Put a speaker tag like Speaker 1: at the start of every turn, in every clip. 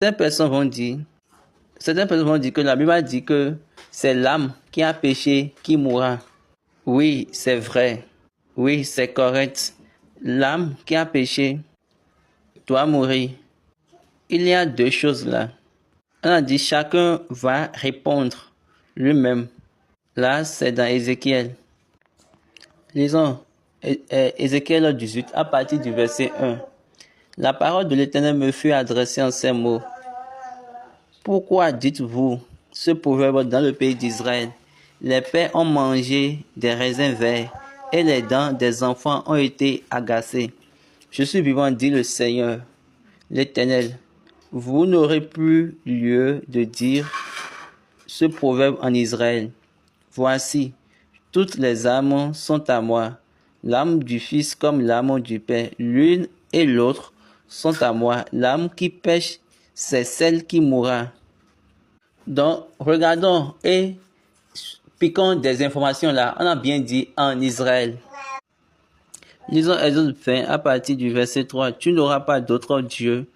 Speaker 1: Certaines personnes vont dire que la Bible a dit que c'est l'âme qui a péché qui mourra. Oui, c'est vrai. Oui, c'est correct. L'âme qui a péché doit mourir. Il y a deux choses là. On a dit chacun va répondre lui-même. Là, c'est dans Ézéchiel. Lisons Ézéchiel 18 à partir du verset 1. La parole de l'Éternel me fut adressée en ces mots. Pourquoi dites-vous ce proverbe dans le pays d'Israël? Les pères ont mangé des raisins verts et les dents des enfants ont été agacées. Je suis vivant, dit le Seigneur, l'Éternel. Vous n'aurez plus lieu de dire ce proverbe en Israël. Voici, toutes les âmes sont à moi. L'âme du Fils comme l'âme du Père, l'une et l'autre sont à moi. L'âme qui pêche, c'est celle qui mourra. Donc, regardons et piquons des informations là. On a bien dit en Israël. Lisons Exode 20 à partir du verset 3. Tu n'auras pas d'autre Dieu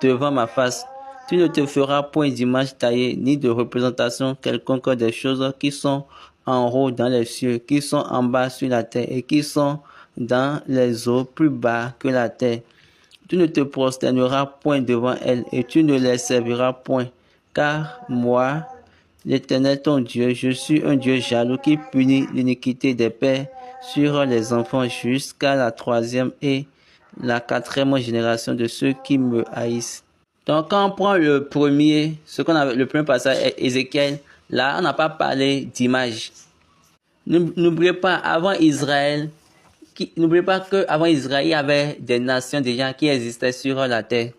Speaker 1: devant ma face. Tu ne te feras point d'image taillée, ni de représentation quelconque des choses qui sont en haut dans les cieux, qui sont en bas sur la terre et qui sont dans les eaux plus bas que la terre. Tu ne te prosterneras point devant elles et tu ne les serviras point. Car moi, l'Éternel ton Dieu, je suis un Dieu jaloux qui punit l'iniquité des pères sur les enfants jusqu'à la 3e et la 4e génération de ceux qui me haïssent. Donc, quand on prend le premier passage, Ézéchiel, là, on n'a pas parlé d'image. N'oubliez pas, n'oubliez pas qu'avant Israël, il y avait des nations déjà qui existaient sur la terre.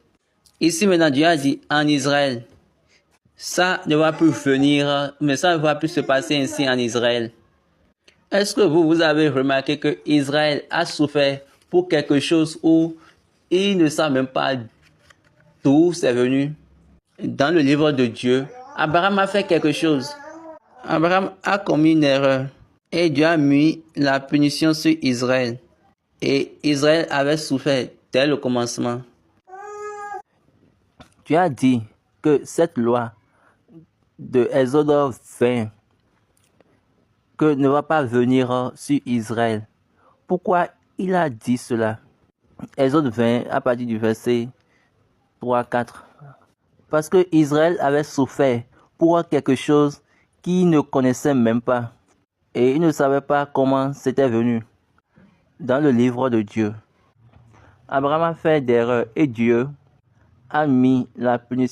Speaker 1: Ici, maintenant, Dieu a dit en Israël, ça ne va plus venir, mais ça ne va plus se passer ainsi en Israël. Est-ce que vous avez remarqué que Israël a souffert pour quelque chose où il ne sait même pas d'où c'est venu? Dans le livre de Dieu, Abraham a fait quelque chose. Abraham a commis une erreur et Dieu a mis la punition sur Israël. Et Israël avait souffert dès le commencement. Dieu a dit que cette loi de Exode 20 que ne va pas venir sur Israël. Pourquoi il a dit cela? Exode 20 à partir du verset 3-4. Parce que Israël avait souffert pour quelque chose qu'il ne connaissait même pas. Et il ne savait pas comment c'était venu. Dans le livre de Dieu, Abraham a fait d'erreur et Dieu a mis la punition